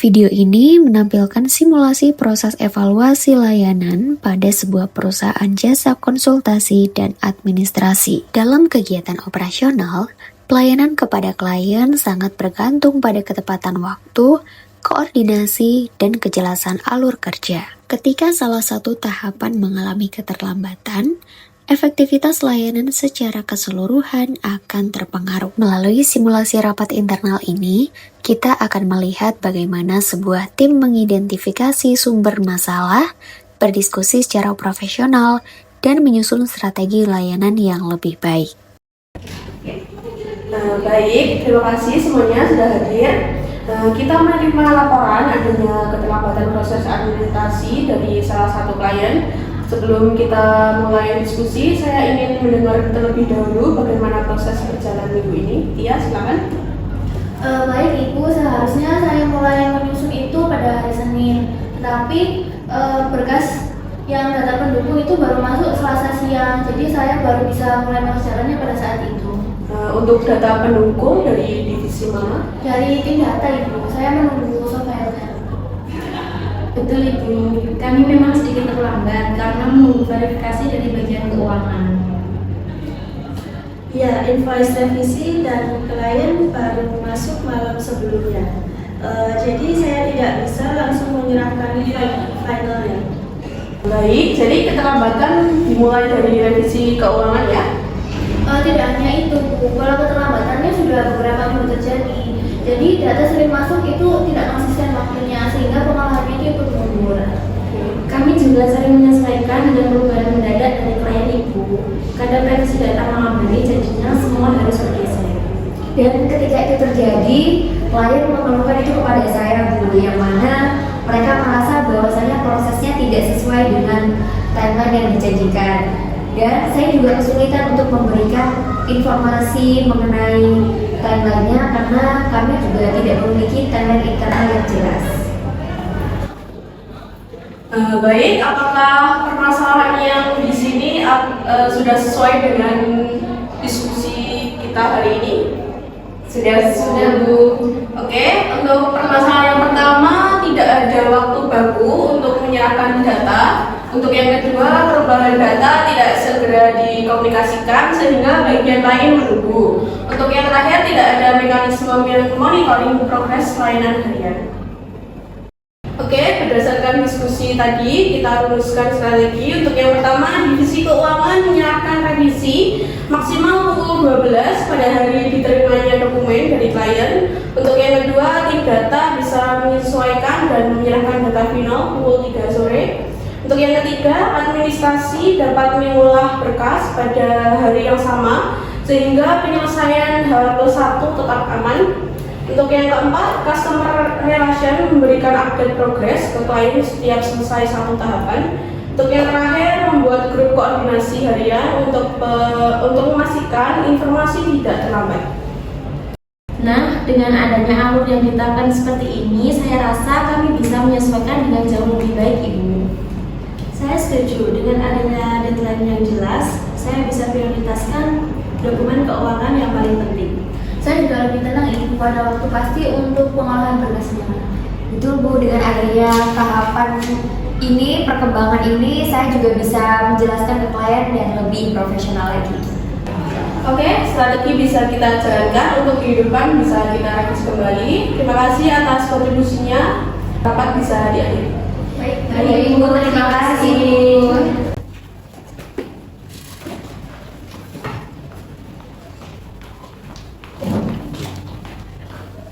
Video ini menampilkan simulasi proses evaluasi layanan pada sebuah perusahaan jasa konsultasi dan administrasi. Dalam kegiatan operasional, pelayanan kepada klien sangat bergantung pada ketepatan waktu, koordinasi, dan kejelasan alur kerja. Ketika salah satu tahapan mengalami keterlambatan, efektivitas layanan secara keseluruhan akan terpengaruh. Melalui simulasi rapat internal ini, kita akan melihat bagaimana sebuah tim mengidentifikasi sumber masalah, berdiskusi secara profesional, dan menyusun strategi layanan yang lebih baik. Baik, terima kasih semuanya sudah hadir. Kita menerima laporan adanya keterlambatan proses administrasi dari salah satu klien. Sebelum kita mulai diskusi, saya ingin mendengar terlebih dahulu bagaimana proses berjalan minggu ini. Tia, silakan. Baik Ibu, seharusnya saya mulai menyusun itu pada hari Senin. Tetapi berkas yang data pendukung itu baru masuk Selasa siang. Jadi saya baru bisa mulai mengerjakannya pada saat itu. Untuk data pendukung dari divisi mana? Dari tim data Ibu, saya menunggu software-nya. Betul Ibu, kami memang sedikit terlambat karena menunggu verifikasi dari bagian keuangan. Ya, invoice revisi dan klien baru masuk malam sebelumnya. Jadi saya tidak bisa langsung menyerahkan finalnya. Baik, jadi keterlambatan dimulai dari revisi keuangan ya? Tidak hanya itu, Bu. Kalau keterlambatannya sudah beberapa minggu terjadi. Jadi data sering masuk itu tidak konsisten waktunya, sehingga pengolahannya itu ikut mundur. Kami juga sering menyesuaikan dengan perubahan mendadak dari klien Ibu. Kadang revisi data malam hari, jadinya semua harus bergeser. Dan ketika itu terjadi, klien mengeluhkan itu kepada saya, Bu, yang mana mereka merasa bahwasanya prosesnya tidak sesuai dengan timeline yang dijanjikan. Dan saya juga kesulitan untuk memberikan informasi mengenai timeline-nya karena kami juga tidak memiliki timeline internal yang jelas. Baik, apakah permasalahan yang di sini sudah sesuai dengan diskusi kita hari ini? Sudah Bu. Oke, untuk permasalahan yang pertama, tidak ada waktu baku untuk menyerahkan data. Untuk yang kedua, perubahan data tidak segera dikomunikasikan sehingga bagian lain menunggu. Untuk yang terakhir, tidak ada mekanisme monitoring progres layanan harian. Oke, berdasarkan diskusi tadi, kita rumuskan strategi. Untuk yang pertama, divisi keuangan menyerahkan revisi maksimal pukul 12 pada hari diterimanya dokumen dari klien. Untuk yang kedua, tim data bisa menyesuaikan dan menyerahkan data final pukul 3 sore. Untuk yang ketiga, administrasi dapat mengolah berkas pada hari yang sama sehingga penyelesaian H+1 tetap aman. Untuk yang keempat, customer relation memberikan update progress ke klien setiap selesai satu tahapan. Untuk yang terakhir, membuat grup koordinasi harian untuk memastikan informasi tidak terlambat. Nah, dengan adanya alur yang ditetapkan seperti ini, saya rasa kami bisa menyesuaikan dengan jauh lebih baik, Ibu. Saya setuju dengan adanya deadline yang jelas, saya bisa prioritaskan dokumen keuangan yang paling penting. Saya juga lebih tenang Ibu pada waktu pasti untuk pengolahan berkasnya. Betul Bu, dengan adanya tahapan ini, perkembangan ini, saya juga bisa menjelaskan ke klien dan lebih profesional lagi. Oke, strategi bisa kita jalankan, untuk kehidupan bisa kita revisi kembali. Terima kasih atas kontribusinya. Rapat bisa diakhiri. Baik Ibu, terima kasih.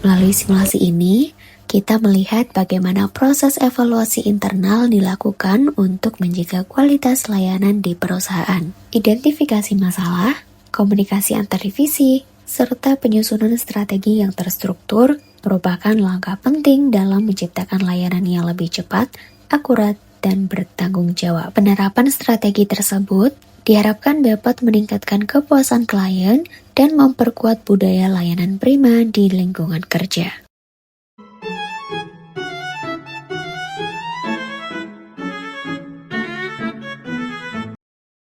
Melalui simulasi ini, kita melihat bagaimana proses evaluasi internal dilakukan untuk menjaga kualitas layanan di perusahaan. Identifikasi masalah, komunikasi antar divisi, serta penyusunan strategi yang terstruktur merupakan langkah penting dalam menciptakan layanan yang lebih cepat, akurat, dan bertanggung jawab. Penerapan strategi tersebut diharapkan dapat meningkatkan kepuasan klien dan memperkuat budaya layanan prima di lingkungan kerja.